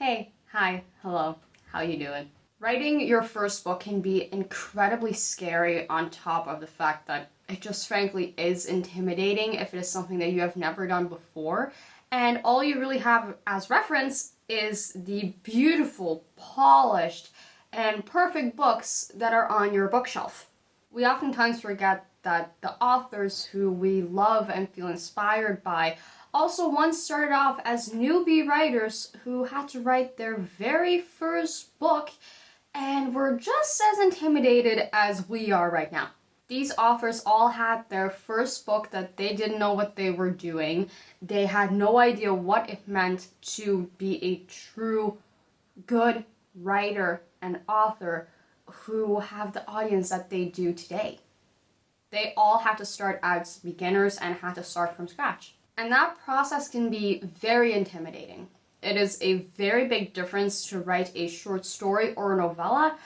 Hey, hi, hello, how you doing? Writing your first book can be incredibly scary on top of the fact that it just frankly is intimidating if it is something that you have never done before, and all you really have as reference is the beautiful, polished, and perfect books that are on your bookshelf. We oftentimes forget that the authors who we love and feel inspired by also once started off as newbie writers who had to write their very first book and were just as intimidated as we are right now. These authors all had their first book that they didn't know what they were doing. They had no idea what it meant to be a true good writer and author who have the audience that they do today. They all had to start as beginners and had to start from scratch. And that process can be very intimidating. It is a very big difference to write a short story or a novella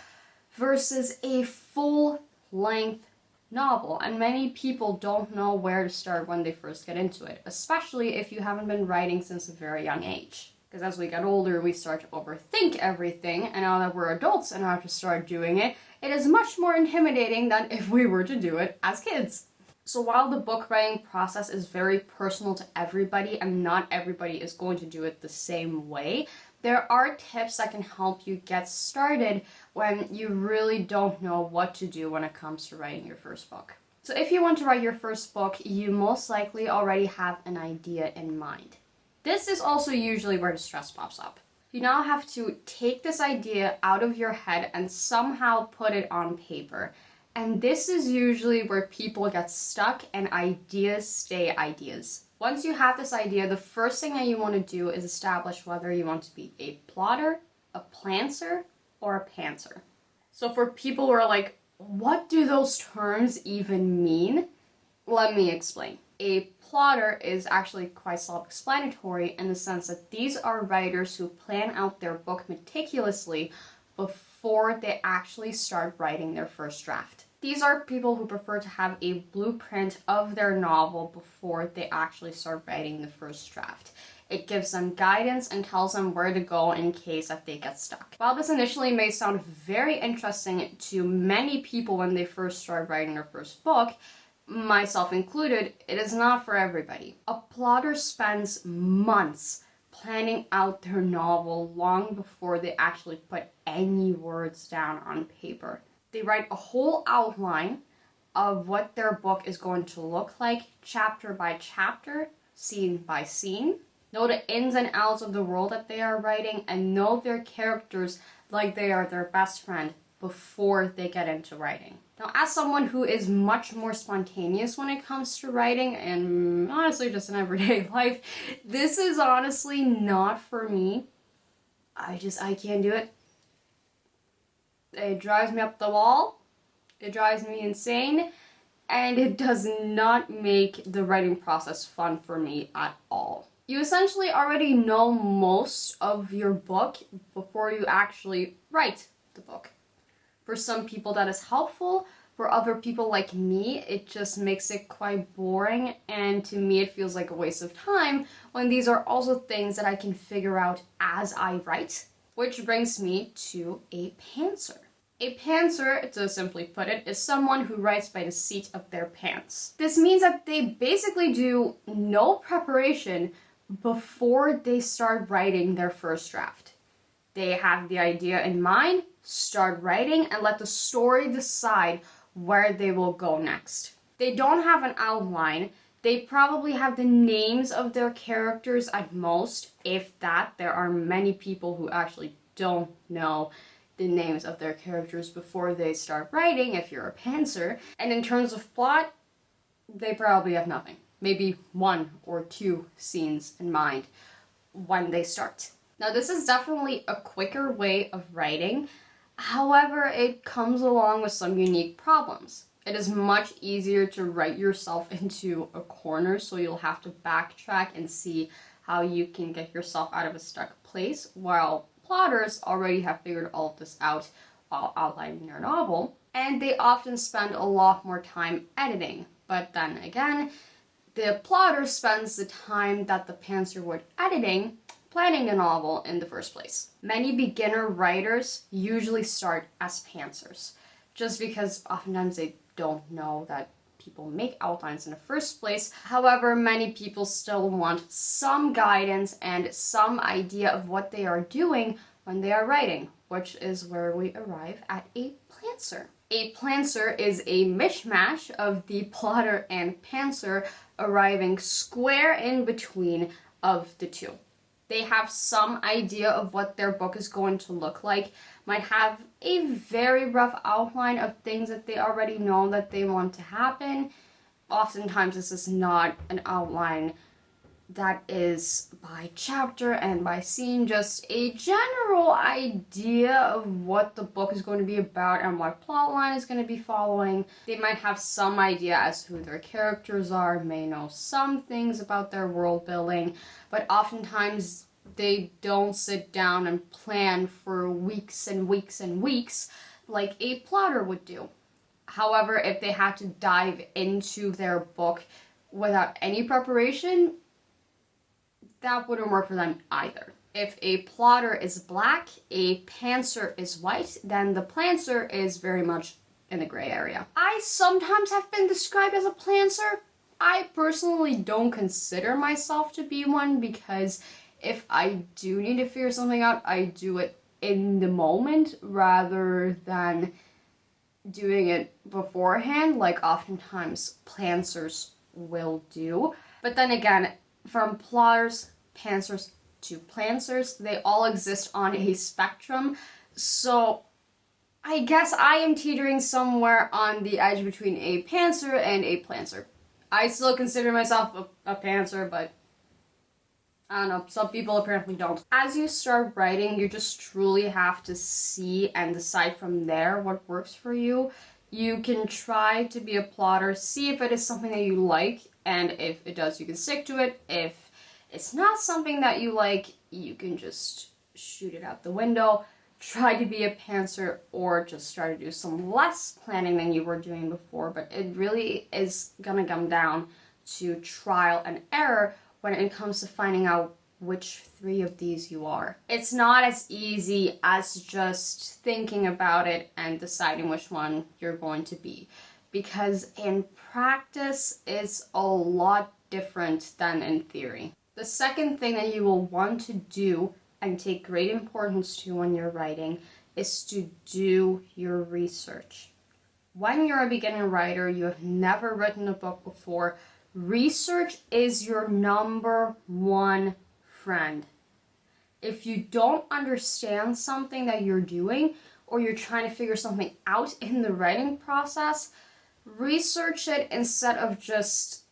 versus a full-length novel. And many people don't know where to start when they first get into it, especially if you haven't been writing since a very young age. Because as we get older, we start to overthink everything, and now that we're adults and have to start doing it, it is much more intimidating than if we were to do it as kids. So while the book writing process is very personal to everybody and not everybody is going to do it the same way, there are tips that can help you get started when you really don't know what to do when it comes to writing your first book. So if you want to write your first book, you most likely already have an idea in mind. This is also usually where the stress pops up. You now have to take this idea out of your head and somehow put it on paper. And this is usually where people get stuck and ideas stay ideas. Once you have this idea, the first thing that you want to do is establish whether you want to be a plotter, a plantser, or a pantser. So for people who are like, what do those terms even mean? Let me explain. A plotter is actually quite self-explanatory in the sense that these are writers who plan out their book meticulously before they actually start writing their first draft. These are people who prefer to have a blueprint of their novel before they actually start writing the first draft. It gives them guidance and tells them where to go in case that they get stuck. While this initially may sound very interesting to many people when they first start writing their first book, myself included, it is not for everybody. A plotter spends months planning out their novel long before they actually put any words down on paper. They write a whole outline of what their book is going to look like, chapter by chapter, scene by scene, know the ins and outs of the world that they are writing, and know their characters like they are their best friend before they get into writing. Now, as someone who is much more spontaneous when it comes to writing, and honestly just in everyday life, this is honestly not for me. I can't do it. It drives me up the wall, it drives me insane, and it does not make the writing process fun for me at all. You essentially already know most of your book before you actually write the book. For some people that is helpful, for other people like me, it just makes it quite boring, and to me it feels like a waste of time when these are also things that I can figure out as I write. Which brings me to a pantser. A pantser, to simply put it, is someone who writes by the seat of their pants. This means that they basically do no preparation before they start writing their first draft. They have the idea in mind, start writing, and let the story decide where they will go next. They don't have an outline. They probably have the names of their characters at most, if that. There are many people who actually don't know the names of their characters before they start writing, if you're a pantser. And in terms of plot, they probably have nothing. Maybe 1 or 2 scenes in mind when they start. Now, this is definitely a quicker way of writing. However, it comes along with some unique problems. It is much easier to write yourself into a corner, so you'll have to backtrack and see how you can get yourself out of a stuck place, while plotters already have figured all of this out while outlining their novel, and they often spend a lot more time editing. But then again, the plotter spends the time that the pantser would editing planning the novel in the first place. Many beginner writers usually start as pantsers, just because oftentimes they don't know that people make outlines in the first place. However, many people still want some guidance and some idea of what they are doing when they are writing, which is where we arrive at a plantser. A plantser is a mishmash of the plotter and pantser, arriving square in between of the two. They have some idea of what their book is going to look like, might have a very rough outline of things that they already know that they want to happen. Oftentimes this is not an outline that is by chapter and by scene, just a general idea of what the book is going to be about and what plot line is going to be following. They might have some idea as to who their characters are, may know some things about their world building, but oftentimes they don't sit down and plan for weeks and weeks and weeks like a plotter would do. However, if they had to dive into their book without any preparation, that wouldn't work for them either. If a plotter is black, a pantser is white, then the plantser is very much in the gray area. I sometimes have been described as a plantser. I personally don't consider myself to be one, because if I do need to figure something out, I do it in the moment rather than doing it beforehand, like oftentimes plantsers will do. But then again, from plotters, pantsers to plantsers, they all exist on a spectrum. So I guess I am teetering somewhere on the edge between a pantser and a plantser. I still consider myself a pantser, but I don't know, some people apparently don't. As you start writing, you just truly have to see and decide from there what works for you. You can try to be a plotter, see if it is something that you like, and if it does, you can stick to it. If it's not something that you like, you can just shoot it out the window. Try to be a pantser, or just try to do some less planning than you were doing before, but it really is gonna come down to trial and error when it comes to finding out which three of these you are. It's not as easy as just thinking about it and deciding which one you're going to be, because in practice it's a lot different than in theory. The second thing that you will want to do and take great importance to when you're writing is to do your research. When you're a beginner writer, you have never written a book before, research is your number one friend. If you don't understand something that you're doing, or you're trying to figure something out in the writing process, research it instead of just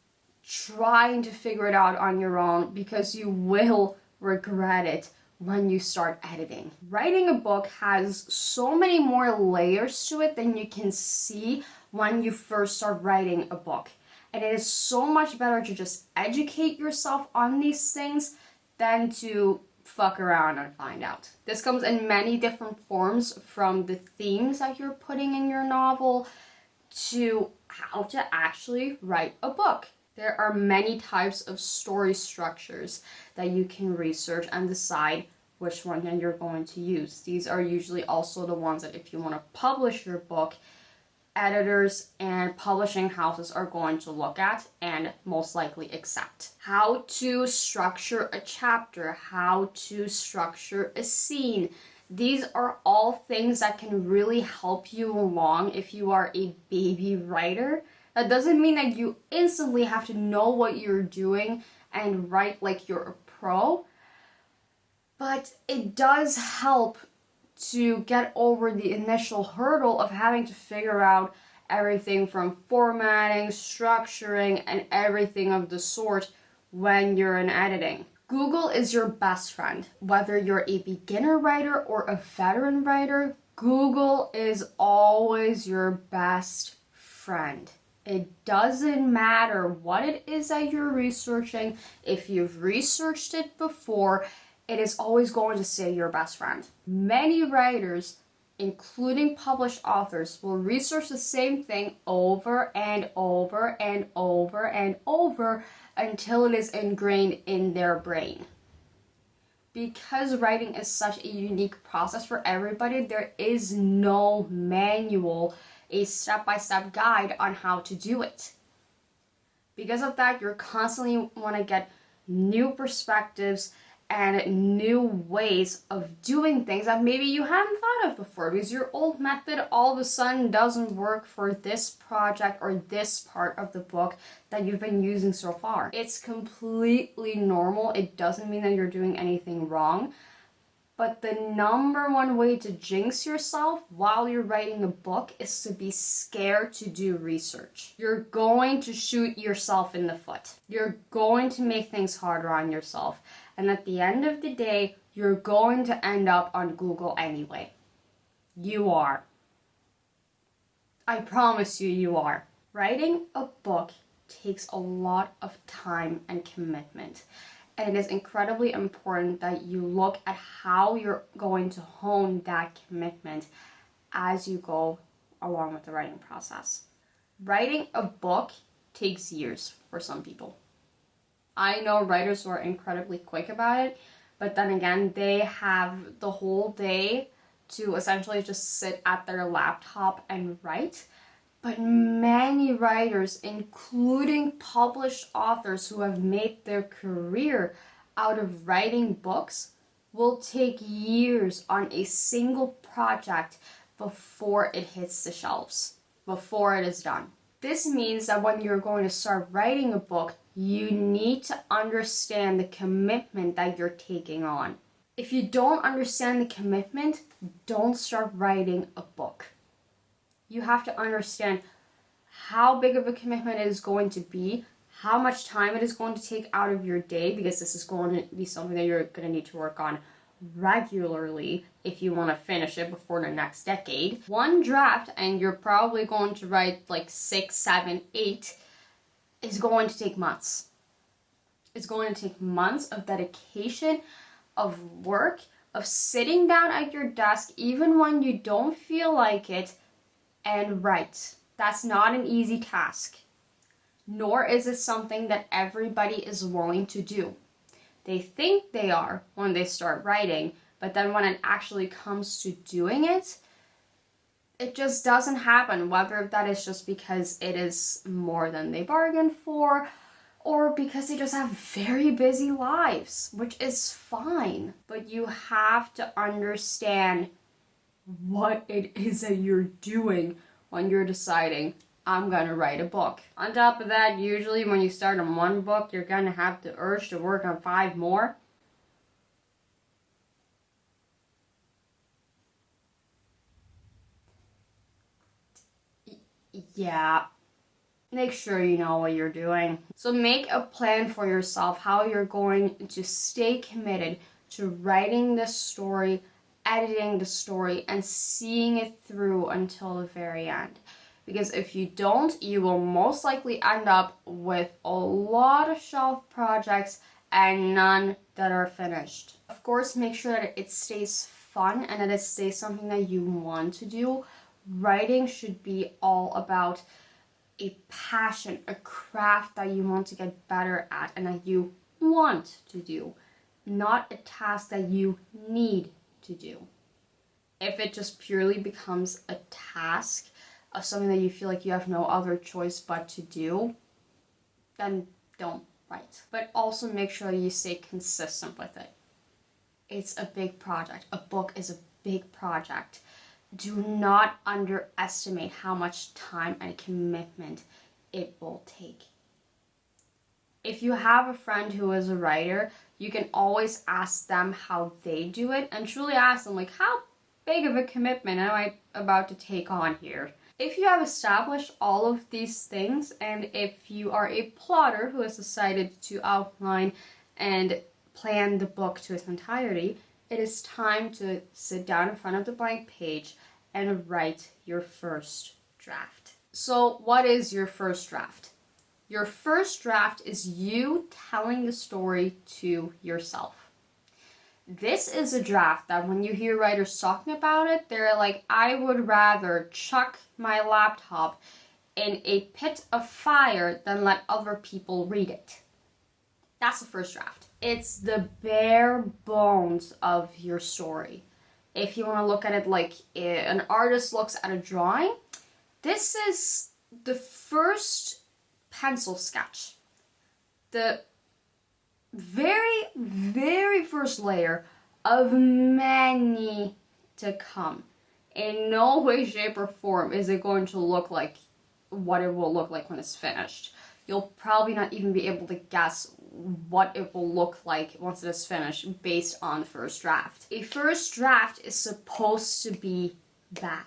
trying to figure it out on your own, because you will regret it when you start editing. Writing a book has so many more layers to it than you can see when you first start writing a book. And it is so much better to just educate yourself on these things than to fuck around and find out. This comes in many different forms, from the themes that you're putting in your novel to how to actually write a book. There are many types of story structures that you can research and decide which one you're going to use. These are usually also the ones that, if you want to publish your book, editors and publishing houses are going to look at and most likely accept. How to structure a chapter, how to structure a scene. These are all things that can really help you along if you are a baby writer. That doesn't mean that you instantly have to know what you're doing and write like you're a pro, but it does help to get over the initial hurdle of having to figure out everything from formatting, structuring, and everything of the sort when you're in editing. Google is your best friend. Whether you're a beginner writer or a veteran writer, Google is always your best friend. It doesn't matter what it is that you're researching. If you've researched it before, it is always going to stay your best friend. Many writers, including published authors, will research the same thing over and over and over and over until it is ingrained in their brain. Because writing is such a unique process for everybody, there is no manual, a step-by-step guide on how to do it. Because of that, you're constantly want to get new perspectives and new ways of doing things that maybe you hadn't thought of before, because your old method all of a sudden doesn't work for this project or this part of the book that you've been using so far. It's completely normal. It doesn't mean that you're doing anything wrong. But the number one way to jinx yourself while you're writing a book is to be scared to do research. You're going to shoot yourself in the foot. You're going to make things harder on yourself. And at the end of the day, you're going to end up on Google anyway. You are. I promise you, you are. Writing a book takes a lot of time and commitment. And it is incredibly important that you look at how you're going to hone that commitment as you go along with the writing process. Writing a book takes years for some people. I know writers who are incredibly quick about it, but then again, they have the whole day to essentially just sit at their laptop and write. But many writers, including published authors who have made their career out of writing books, will take years on a single project before it hits the shelves, before it is done. This means that when you're going to start writing a book, you need to understand the commitment that you're taking on. If you don't understand the commitment, don't start writing a book. You have to understand how big of a commitment it is going to be, how much time it is going to take out of your day, because this is going to be something that you're going to need to work on regularly if you want to finish it before the next decade. One draft, and you're probably going to write like 6, 7, 8, is going to take months. It's going to take months of dedication, of work, of sitting down at your desk even when you don't feel like it, and write. That's not an easy task, nor is it something that everybody is willing to do. They think they are when they start writing, but then when it actually comes to doing it, it just doesn't happen, whether that is just because it is more than they bargained for, or because they just have very busy lives, which is fine. But you have to understand what it is that you're doing when you're deciding, I'm gonna write a book. On top of that, usually when you start on one book, you're gonna have the urge to work on 5 more. Yeah, make sure you know what you're doing. So make a plan for yourself how you're going to stay committed to writing this story, editing the story, and seeing it through until the very end. Because if you don't, you will most likely end up with a lot of shelf projects and none that are finished. Of course, make sure that it stays fun and that it stays something that you want to do. Writing should be all about a passion, a craft that you want to get better at and that you want to do, not a task that you need to do. If it just purely becomes a task of something that you feel like you have no other choice but to do, then don't write. But also make sure you stay consistent with it. It's a big project. A book is a big project. Do not underestimate how much time and commitment it will take. If you have a friend who is a writer, you can always ask them how they do it and truly ask them, like, how big of a commitment am I about to take on here? If you have established all of these things, and if you are a plotter who has decided to outline and plan the book to its entirety, it is time to sit down in front of the blank page and write your first draft. So what is your first draft? Your first draft is you telling the story to yourself. This is a draft that when you hear writers talking about it, they're like, I would rather chuck my laptop in a pit of fire than let other people read it. That's the first draft. It's the bare bones of your story. If you want to look at it like an artist looks at a drawing, this is the first pencil sketch. The very, very first layer of many to come. In no way, shape, or form is it going to look like what it will look like when it's finished. You'll probably not even be able to guess what it will look like once it is finished based on the first draft. A first draft is supposed to be bad.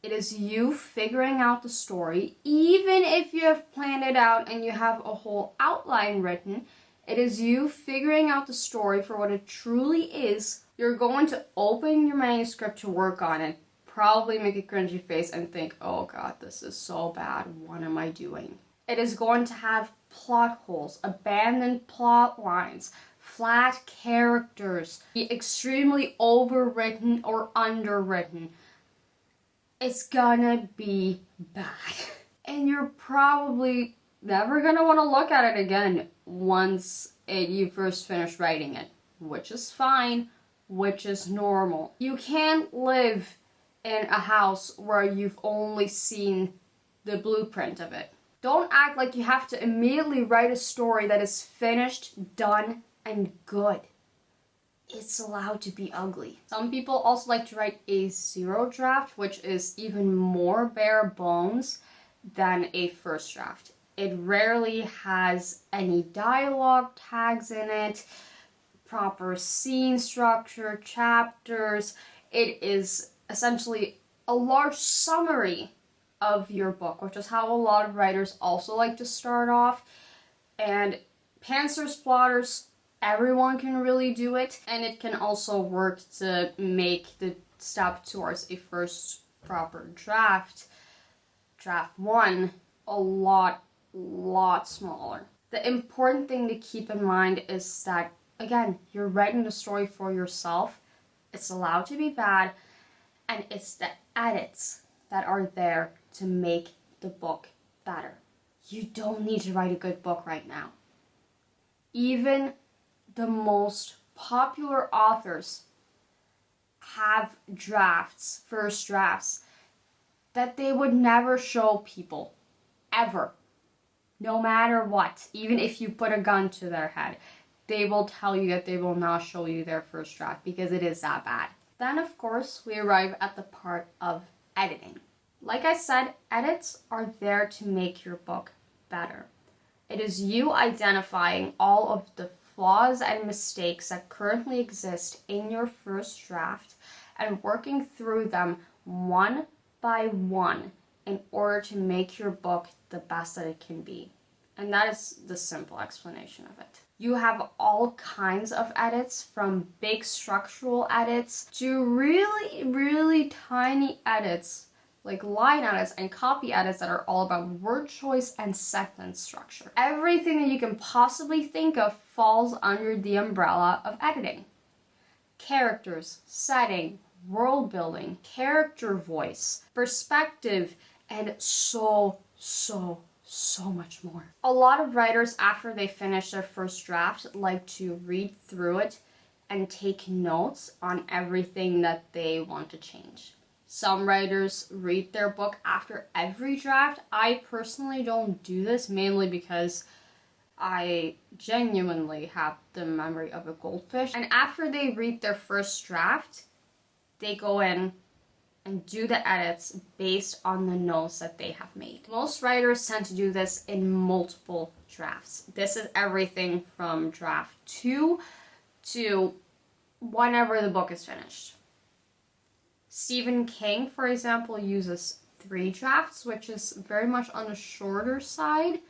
It is you figuring out the story, even if you have planned it out and you have a whole outline written. It is you figuring out the story for what it truly is. You're going to open your manuscript to work on it, probably make a cringy face and think, oh god, this is so bad, what am I doing? It is going to have plot holes, abandoned plot lines, flat characters, be extremely overwritten or underwritten. It's gonna be bad. And you're probably never gonna want to look at it again once you first finish writing it, which is fine, which is normal. You can't live in a house where you've only seen the blueprint of it. Don't act like you have to immediately write a story that is finished, done, and good. It's allowed to be ugly. Some people also like to write a zero draft, which is even more bare bones than a first draft. It rarely has any dialogue tags in it, proper scene structure, chapters. It is essentially a large summary of your book, which is how a lot of writers also like to start off. And pantsers, plotters, everyone can really do it, and it can also work to make the step towards a first proper draft, draft one, a lot smaller. The important thing to keep in mind is that, again, you're writing the story for yourself. It's allowed to be bad, and it's the edits that are there to make the book better. You don't need to write a good book right now. Even the most popular authors have drafts, first drafts, that they would never show people, ever. No matter what, even if you put a gun to their head, they will tell you that they will not show you their first draft because it is that bad. Then, of course, we arrive at the part of editing. Like I said, edits are there to make your book better. It is you identifying all of the flaws and mistakes that currently exist in your first draft and working through them one by one in order to make your book the best that it can be. And that is the simple explanation of it. You have all kinds of edits, from big structural edits to really tiny edits like line edits and copy edits that are all about word choice and sentence structure. Everything that you can possibly think of falls under the umbrella of editing. Characters, setting, world building, character voice, perspective, and so much more. A lot of writers, after they finish their first draft, like to read through it and take notes on everything that they want to change. Some writers read their book after every draft. I personally don't do this, mainly because I genuinely have the memory of a goldfish. And after they read their first draft, they go in and do the edits based on the notes that they have made. Most writers tend to do this in multiple drafts. This is everything from draft 2 to whenever the book is finished. Stephen King, for example, uses 3 drafts, which is very much on the shorter side,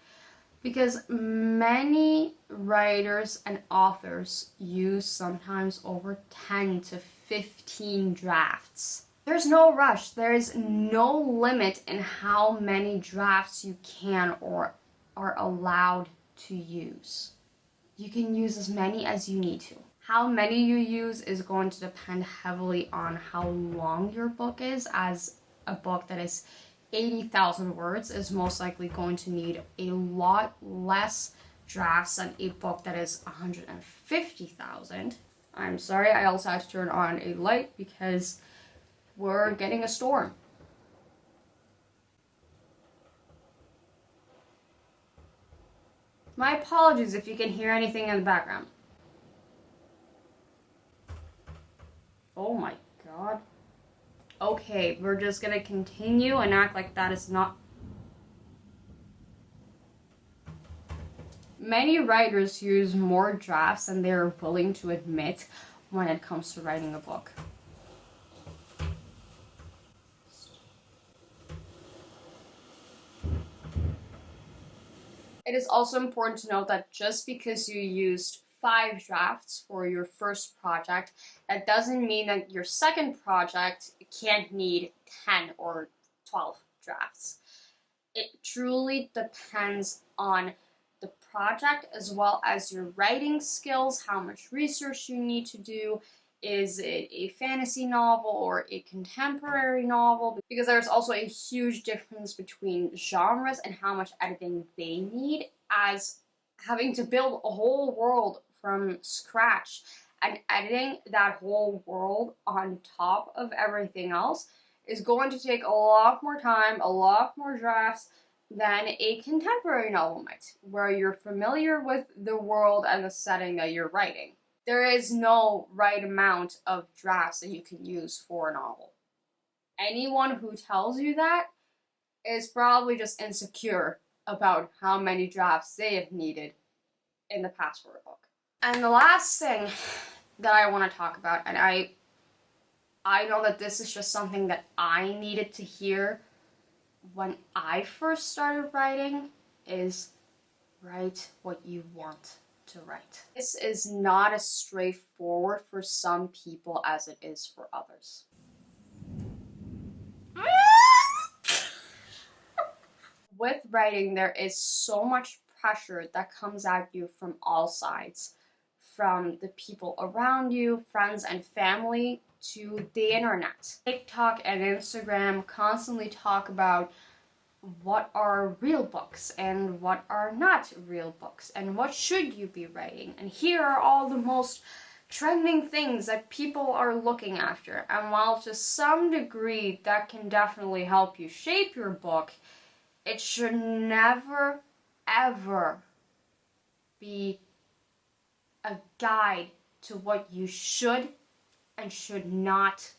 because many writers and authors use sometimes over 10 to 15 drafts. There's no rush. There is no limit in how many drafts you can or are allowed to use. You can use as many as you need to. How many you use is going to depend heavily on how long your book is, as a book that is 80,000 words is most likely going to need a lot less drafts than a book that is 150,000. I'm sorry, I also had to turn on a light because we're getting a storm. My apologies if you can hear anything in the background. Oh my god. Okay, we're just gonna continue and act like that is not... Many writers use more drafts than they're willing to admit when it comes to writing a book. It is also important to note that just because you used 5 drafts for your first project, that doesn't mean that your second project can't need 10 or 12 drafts. It truly depends on the project as well as your writing skills, how much research you need to do. Is it a fantasy novel or a contemporary novel? Because there's also a huge difference between genres and how much editing they need, as having to build a whole world from scratch and editing that whole world on top of everything else is going to take a lot more time, a lot more drafts than a contemporary novel might, where you're familiar with the world and the setting that you're writing. There is no right amount of drafts that you can use for a novel. Anyone who tells you that is probably just insecure about how many drafts they have needed in the past for a book. And the last thing that I want to talk about, and I know that this is just something that I needed to hear when I first started writing, is write what you want to write. This is not as straightforward for some people as it is for others. With writing, there is so much pressure that comes at you from all sides, from the people around you, friends and family, to the internet. TikTok and Instagram constantly talk about what are real books and what are not real books and what should you be writing, and here are all the most trending things that people are looking after. And while to some degree that can definitely help you shape your book, it should never ever be a guide to what you should and should not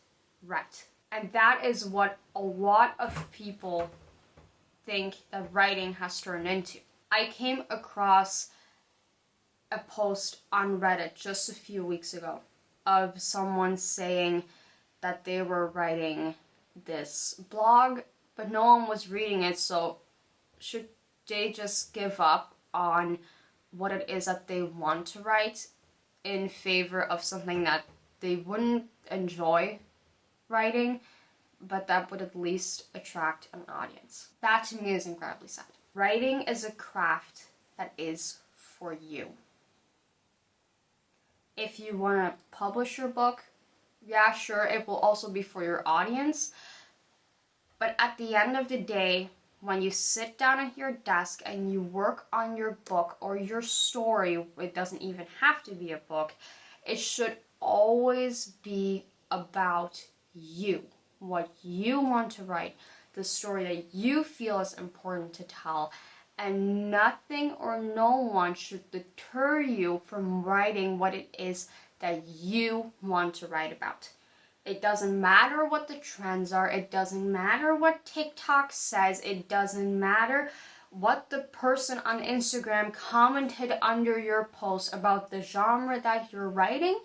write. And that is what a lot of people think that writing has turned into. I came across a post on Reddit just a few weeks ago of someone saying that they were writing this blog, but no one was reading it, so should they just give up on what it is that they want to write in favor of something that they wouldn't enjoy writing, but that would at least attract an audience? That to me is incredibly sad. Writing is a craft that is for you. If you want to publish your book, yeah, sure, it will also be for your audience. But at the end of the day, when you sit down at your desk and you work on your book or your story, it doesn't even have to be a book, it should always be about you. What you want to write, the story that you feel is important to tell, and nothing or no one should deter you from writing what it is that you want to write about. It doesn't matter what the trends are, it doesn't matter what TikTok says, it doesn't matter what the person on Instagram commented under your post about the genre that you're writing.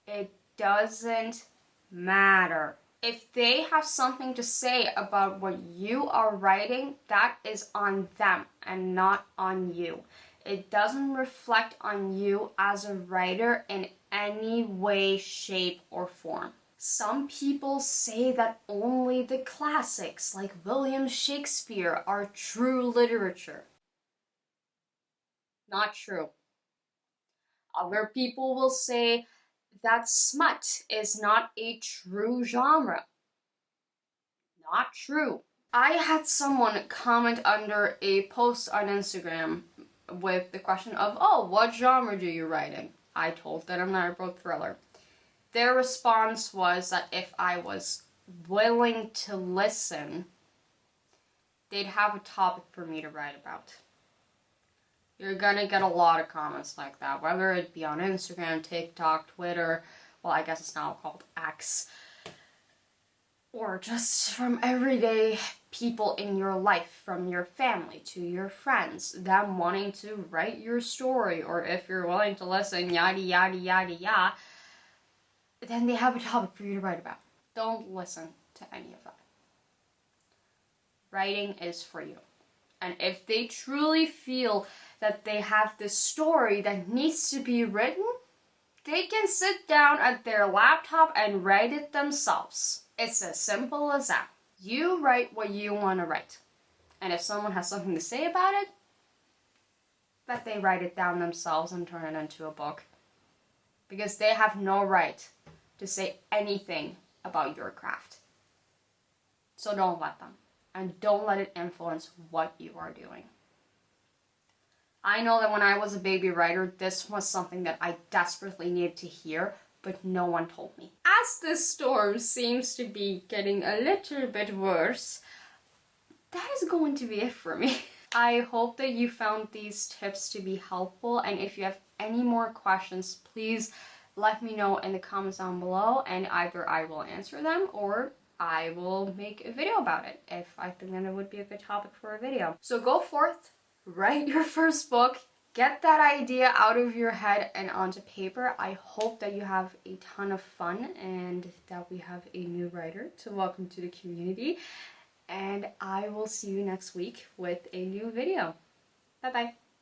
It doesn't matter. If they have something to say about what you are writing, that is on them and not on you. It doesn't reflect on you as a writer in any way, shape, or form. Some people say that only the classics like William Shakespeare are true literature. Not true. Other people will say that smut is not a true genre. Not true. I had someone comment under a post on Instagram with the question of, oh, what genre do you write in? I told them that I wrote thriller. Their response was that if I was willing to listen, they'd have a topic for me to write about. You're gonna get a lot of comments like that, whether it be on Instagram, TikTok, Twitter, well, I guess it's now called X, or just from everyday people in your life, from your family to your friends, them wanting to write your story, or if you're willing to listen, yada yada yada yada, then they have a topic for you to write about. Don't listen to any of that. Writing is for you. And if they truly feel that they have this story that needs to be written, they can sit down at their laptop and write it themselves. It's as simple as that. You write what you want to write. And if someone has something to say about it, that they write it down themselves and turn it into a book. Because they have no right to say anything about your craft. So don't let them. And don't let it influence what you are doing. I know that when I was a baby writer, this was something that I desperately needed to hear, but no one told me. As this storm seems to be getting a little bit worse, that is going to be it for me. I hope that you found these tips to be helpful, and if you have any more questions, please let me know in the comments down below, and either I will answer them or I will make a video about it if I think that it would be a good topic for a video. So go forth, write your first book, get that idea out of your head and onto paper. I hope that you have a ton of fun and that we have a new writer to welcome to the community. And I will see you next week with a new video. Bye bye.